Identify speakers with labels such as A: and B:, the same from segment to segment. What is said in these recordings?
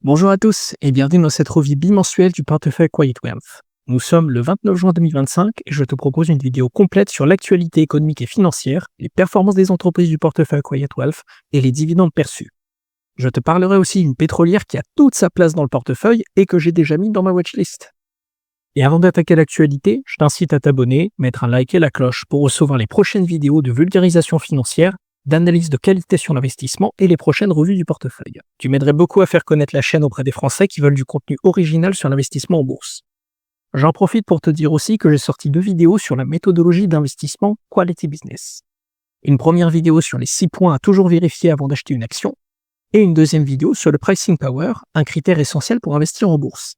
A: Bonjour à tous et bienvenue dans cette revue bimensuelle du portefeuille Quiet Wealth. Nous sommes le 29 juin 2025 et je te propose une vidéo complète sur l'actualité économique et financière, les performances des entreprises du portefeuille Quiet Wealth et les dividendes perçus. Je te parlerai aussi d'une pétrolière qui a toute sa place dans le portefeuille et que j'ai déjà mis dans ma watchlist. Et avant d'attaquer l'actualité, je t'incite à t'abonner, mettre un like et la cloche pour recevoir les prochaines vidéos de vulgarisation financière, d'analyse de qualité sur l'investissement et les prochaines revues du portefeuille. Tu m'aiderais beaucoup à faire connaître la chaîne auprès des Français qui veulent du contenu original sur l'investissement en bourse. J'en profite pour te dire aussi que j'ai sorti 2 vidéos sur la méthodologie d'investissement Quality Business. Une première vidéo sur les 6 points à toujours vérifier avant d'acheter une action et une deuxième vidéo sur le pricing power, un critère essentiel pour investir en bourse.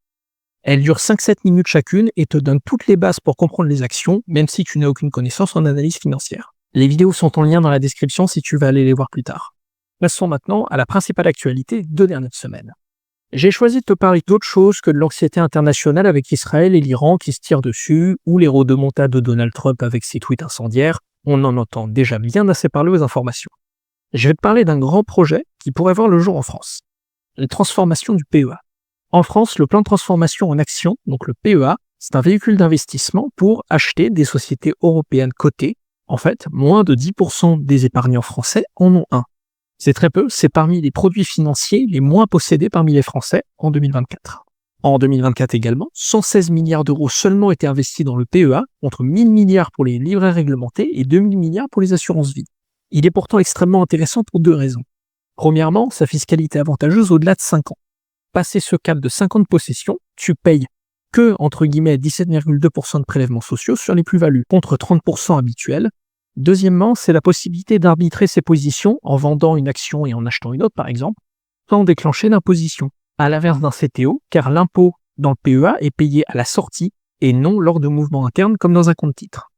A: Elles durent 5-7 minutes chacune et te donnent toutes les bases pour comprendre les actions, même si tu n'as aucune connaissance en analyse financière. Les vidéos sont en lien dans la description si tu veux aller les voir plus tard. Passons maintenant à la principale actualité des 2 dernières semaines. J'ai choisi de te parler d'autre chose que de l'anxiété internationale avec Israël et l'Iran qui se tirent dessus, ou les rodomontades de Donald Trump avec ses tweets incendiaires. On en entend déjà bien assez parler aux informations. Je vais te parler d'un grand projet qui pourrait voir le jour en France. La transformation du PEA. En France, le plan de transformation en actions, donc le PEA, c'est un véhicule d'investissement pour acheter des sociétés européennes cotées. En fait, moins de 10% des épargnants français en ont un. C'est très peu, c'est parmi les produits financiers les moins possédés parmi les Français en 2024. En 2024 également, 116 milliards d'euros seulement étaient investis dans le PEA, contre 1000 milliards pour les livrets réglementés et 2000 milliards pour les assurances vie. Il est pourtant extrêmement intéressant pour 2 raisons. Premièrement, sa fiscalité avantageuse au-delà de 5 ans. Passé ce cap de 5 ans de possession, tu payes que, entre guillemets, 17,2% de prélèvements sociaux sur les plus-values, contre 30% habituels. Deuxièmement, c'est la possibilité d'arbitrer ses positions en vendant une action et en achetant une autre, par exemple, sans déclencher d'imposition, à l'inverse d'un CTO, car l'impôt dans le PEA est payé à la sortie et non lors de mouvements internes comme dans un compte titre.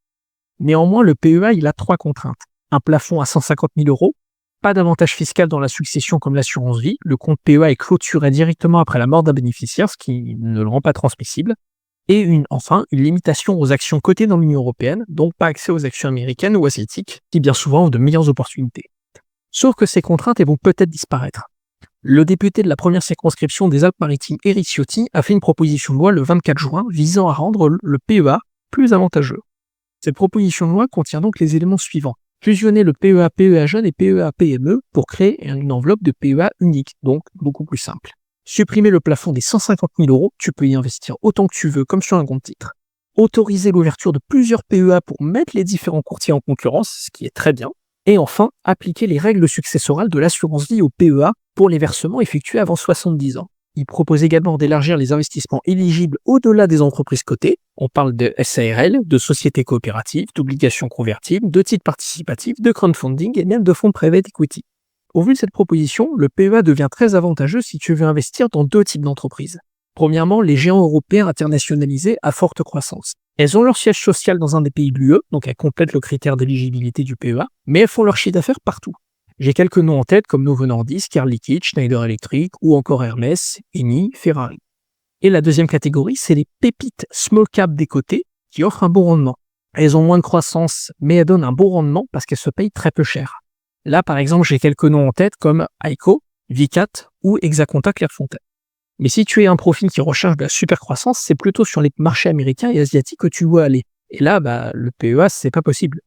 A: Néanmoins, le PEA, il a 3 contraintes. Un plafond à 150 000 euros, pas d'avantage fiscal dans la succession comme l'assurance vie, le compte PEA est clôturé directement après la mort d'un bénéficiaire, ce qui ne le rend pas transmissible, et enfin, une limitation aux actions cotées dans l'Union européenne, donc pas accès aux actions américaines ou asiatiques, qui bien souvent ont de meilleures opportunités. Sauf que ces contraintes vont peut-être disparaître. Le député de la première circonscription des Alpes-Maritimes, Éric Ciotti, a fait une proposition de loi le 24 juin visant à rendre le PEA plus avantageux. Cette proposition de loi contient donc les éléments suivants. Fusionner le PEA PEA Jeune et PEA PME pour créer une enveloppe de PEA unique, donc beaucoup plus simple. Supprimer le plafond des 150 000 euros, tu peux y investir autant que tu veux comme sur un compte titre. Autoriser l'ouverture de plusieurs PEA pour mettre les différents courtiers en concurrence, ce qui est très bien. Et enfin, appliquer les règles successorales de l'assurance vie au PEA pour les versements effectués avant 70 ans. Il propose également d'élargir les investissements éligibles au-delà des entreprises cotées. On parle de SARL, de sociétés coopératives, d'obligations convertibles, de titres participatifs, de crowdfunding et même de fonds private equity. Au vu de cette proposition, le PEA devient très avantageux si tu veux investir dans 2 types d'entreprises. Premièrement, les géants européens internationalisés à forte croissance. Elles ont leur siège social dans un des pays de l'UE, donc elles complètent le critère d'éligibilité du PEA, mais elles font leur chiffre d'affaires partout. J'ai quelques noms en tête comme Novo Nordisk, Air Liquide, Schneider Electric ou encore Hermès, Eni, Ferrari. Et la deuxième catégorie, c'est les pépites small cap des cotés qui offrent un bon rendement. Elles ont moins de croissance, mais elles donnent un bon rendement parce qu'elles se payent très peu cher. Là, par exemple, j'ai quelques noms en tête comme Aiko, Vicat ou Hexaconta Clairefontaine. Mais si tu es un profil qui recherche de la super croissance, c'est plutôt sur les marchés américains et asiatiques que tu dois aller. Et là, le PEA, c'est pas possible.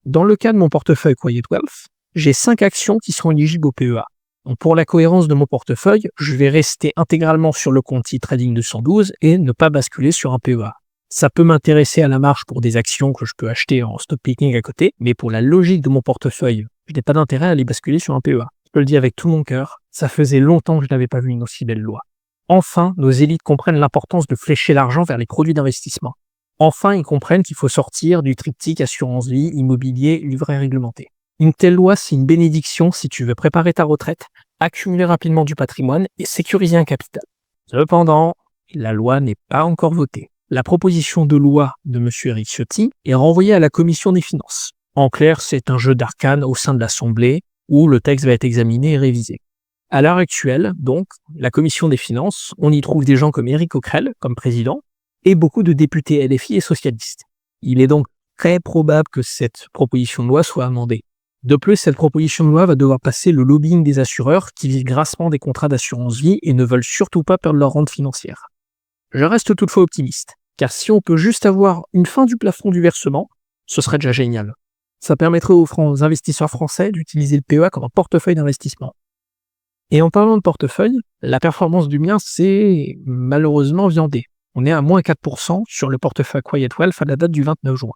A: Dans le cas de mon portefeuille Quiet Wealth, j'ai 5 actions qui seront éligibles au PEA. Donc pour la cohérence de mon portefeuille, je vais rester intégralement sur le compte e-trading 212 et ne pas basculer sur un PEA. Ça peut m'intéresser à la marge pour des actions que je peux acheter en stock picking à côté, mais pour la logique de mon portefeuille, je n'ai pas d'intérêt à aller basculer sur un PEA. Je te le dis avec tout mon cœur, ça faisait longtemps que je n'avais pas vu une aussi belle loi. Enfin, nos élites comprennent l'importance de flécher l'argent vers les produits d'investissement. Enfin, ils comprennent qu'il faut sortir du triptyque assurance vie, immobilier, livret réglementé. Une telle loi, c'est une bénédiction si tu veux préparer ta retraite, accumuler rapidement du patrimoine et sécuriser un capital. Cependant, la loi n'est pas encore votée. La proposition de loi de M. Éric Ciotti est renvoyée à la Commission des finances. En clair, c'est un jeu d'arcane au sein de l'Assemblée où le texte va être examiné et révisé. À l'heure actuelle, donc, la Commission des finances, on y trouve des gens comme Éric Coquerel, comme président, et beaucoup de députés LFI et socialistes. Il est donc très probable que cette proposition de loi soit amendée. De plus, cette proposition de loi va devoir passer le lobbying des assureurs qui vivent grassement des contrats d'assurance vie et ne veulent surtout pas perdre leur rente financière. Je reste toutefois optimiste, car si on peut juste avoir une fin du plafond du versement, ce serait déjà génial. Ça permettrait aux investisseurs français d'utiliser le PEA comme un portefeuille d'investissement. Et en parlant de portefeuille, la performance du mien, c'est malheureusement viandé. On est à moins 4% sur le portefeuille Quiet Wealth à la date du 29 juin.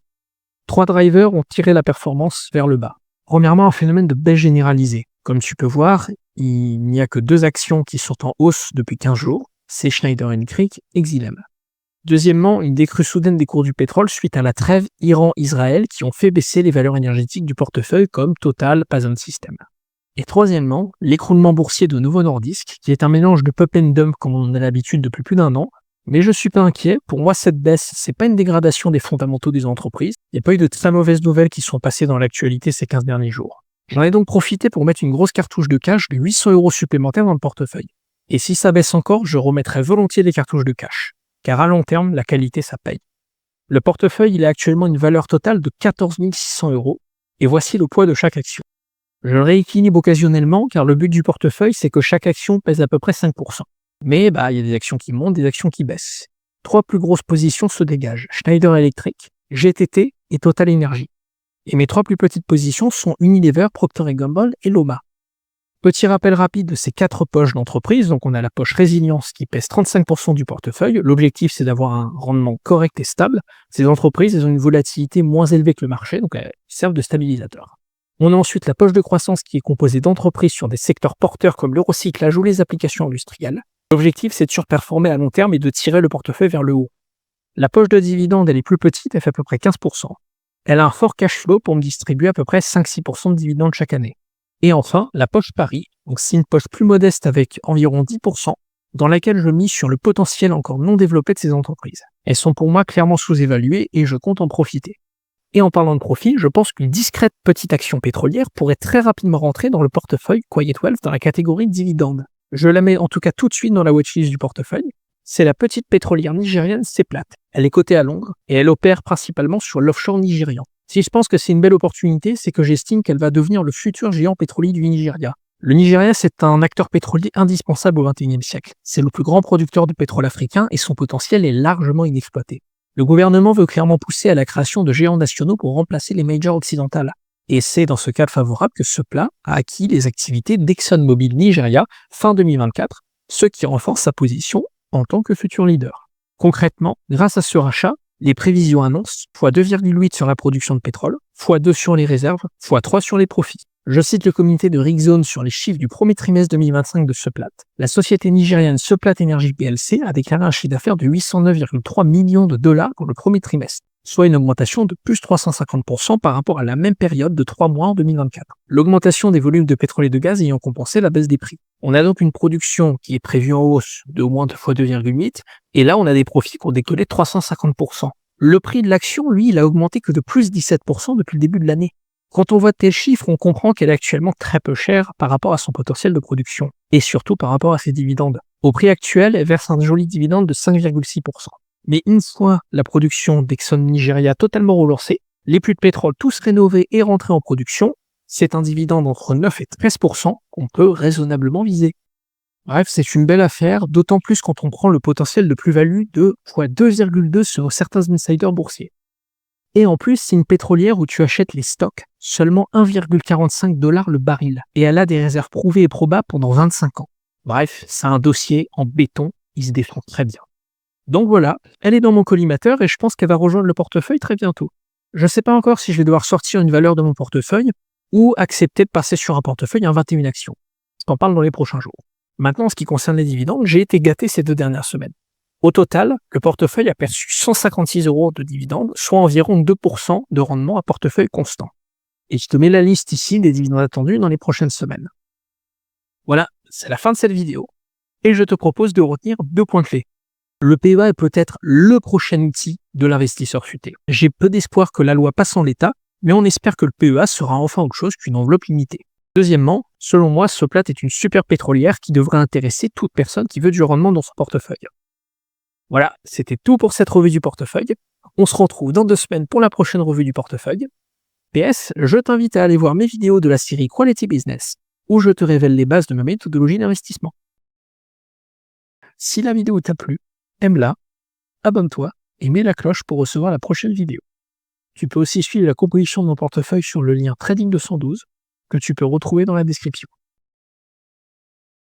A: 3 drivers ont tiré la performance vers le bas. Premièrement, un phénomène de baisse généralisée. Comme tu peux voir, il n'y a que 2 actions qui sont en hausse depuis 15 jours, c'est Schneider Electric et Xylem. Deuxièmement, une décrue soudaine des cours du pétrole suite à la trêve Iran-Israël qui ont fait baisser les valeurs énergétiques du portefeuille comme Total, Pason System. Et troisièmement, l'écroulement boursier de Novo Nordisk, qui est un mélange de pump and dump comme on a l'habitude depuis plus d'1 an, mais je suis pas inquiet. Pour moi, cette baisse, c'est pas une dégradation des fondamentaux des entreprises. Il n'y a pas eu de très mauvaises nouvelles qui sont passées dans l'actualité ces 15 derniers jours. J'en ai donc profité pour mettre une grosse cartouche de cash de 800 € supplémentaires dans le portefeuille. Et si ça baisse encore, je remettrai volontiers des cartouches de cash. Car à long terme, la qualité, ça paye. Le portefeuille, il a actuellement une valeur totale de 14 600 €. Et voici le poids de chaque action. Je le rééquilibre occasionnellement, car le but du portefeuille, c'est que chaque action pèse à peu près 5%. Mais il y a des actions qui montent, des actions qui baissent. 3 plus grosses positions se dégagent, Schneider Electric, GTT et Total Energy. Et mes 3 plus petites positions sont Unilever, Procter & Gamble et Loma. Petit rappel rapide de ces 4 poches d'entreprise. Donc on a la poche résilience qui pèse 35% du portefeuille. L'objectif, c'est d'avoir un rendement correct et stable. Ces entreprises, elles ont une volatilité moins élevée que le marché, donc elles servent de stabilisateur. On a ensuite la poche de croissance qui est composée d'entreprises sur des secteurs porteurs comme le recyclage ou les applications industrielles. L'objectif, c'est de surperformer à long terme et de tirer le portefeuille vers le haut. La poche de dividendes, elle est plus petite, elle fait à peu près 15%. Elle a un fort cash flow pour me distribuer à peu près 5-6% de dividendes chaque année. Et enfin, la poche Paris, donc c'est une poche plus modeste avec environ 10%, dans laquelle je mise sur le potentiel encore non développé de ces entreprises. Elles sont pour moi clairement sous-évaluées et je compte en profiter. Et en parlant de profit, je pense qu'une discrète petite action pétrolière pourrait très rapidement rentrer dans le portefeuille Quiet Wealth dans la catégorie dividendes. Je la mets en tout cas tout de suite dans la watchlist du portefeuille. C'est la petite pétrolière nigérienne Seplat. Elle est cotée à Londres et elle opère principalement sur l'offshore nigérian. Si je pense que c'est une belle opportunité, c'est que j'estime qu'elle va devenir le futur géant pétrolier du Nigeria. Le Nigeria, c'est un acteur pétrolier indispensable au XXIe siècle. C'est le plus grand producteur de pétrole africain et son potentiel est largement inexploité. Le gouvernement veut clairement pousser à la création de géants nationaux pour remplacer les majors occidentales. Et c'est dans ce cadre favorable que Seplat a acquis les activités d'ExxonMobil Nigeria fin 2024, ce qui renforce sa position en tant que futur leader. Concrètement, grâce à ce rachat, les prévisions annoncent x2,8 sur la production de pétrole, x2 sur les réserves, x3 sur les profits. Je cite le comité de Rickzone sur les chiffres du premier trimestre 2025 de Seplat. La société nigériane Seplat Energy PLC a déclaré un chiffre d'affaires de 809,3 millions de dollars pour le premier trimestre, soit une augmentation de plus 350% par rapport à la même période de 3 mois en 2024. L'augmentation des volumes de pétrole et de gaz ayant compensé la baisse des prix. On a donc une production qui est prévue en hausse de au moins x2,8, et là on a des profits qui ont décollé de 350%. Le prix de l'action, lui, il a augmenté que de plus 17% depuis le début de l'année. Quand on voit tel chiffre, on comprend qu'elle est actuellement très peu chère par rapport à son potentiel de production, et surtout par rapport à ses dividendes. Au prix actuel, elle verse un joli dividende de 5,6%. Mais une fois la production d'Exxon Nigeria totalement relancée, les puits de pétrole tous rénovés et rentrés en production, c'est un dividende entre 9 et 13% qu'on peut raisonnablement viser. Bref, c'est une belle affaire, d'autant plus quand on prend le potentiel de plus-value de x2,2 sur certains insiders boursiers. Et en plus, c'est une pétrolière où tu achètes les stocks seulement 1,45 $ le baril. Et elle a des réserves prouvées et probables pendant 25 ans. Bref, c'est un dossier en béton, il se défend très bien. Donc voilà, elle est dans mon collimateur et je pense qu'elle va rejoindre le portefeuille très bientôt. Je ne sais pas encore si je vais devoir sortir une valeur de mon portefeuille ou accepter de passer sur un portefeuille en 21 actions. Je t'en parle dans les prochains jours. Maintenant, en ce qui concerne les dividendes, j'ai été gâté ces 2 dernières semaines. Au total, le portefeuille a perçu 156 € de dividendes, soit environ 2% de rendement à portefeuille constant. Et je te mets la liste ici des dividendes attendus dans les prochaines semaines. Voilà, c'est la fin de cette vidéo. Et je te propose de retenir 2 points clés. Le PEA est peut-être le prochain outil de l'investisseur futé. J'ai peu d'espoir que la loi passe en l'état, mais on espère que le PEA sera enfin autre chose qu'une enveloppe limitée. Deuxièmement, selon moi, Seplat est une super pétrolière qui devrait intéresser toute personne qui veut du rendement dans son portefeuille. Voilà, c'était tout pour cette revue du portefeuille. On se retrouve dans 2 semaines pour la prochaine revue du portefeuille. PS, je t'invite à aller voir mes vidéos de la série Quality Business, où je te révèle les bases de ma méthodologie d'investissement. Si la vidéo t'a plu, aime-la, abonne-toi et mets la cloche pour recevoir la prochaine vidéo. Tu peux aussi suivre la composition de mon portefeuille sur le lien Trading 212 que tu peux retrouver dans la description.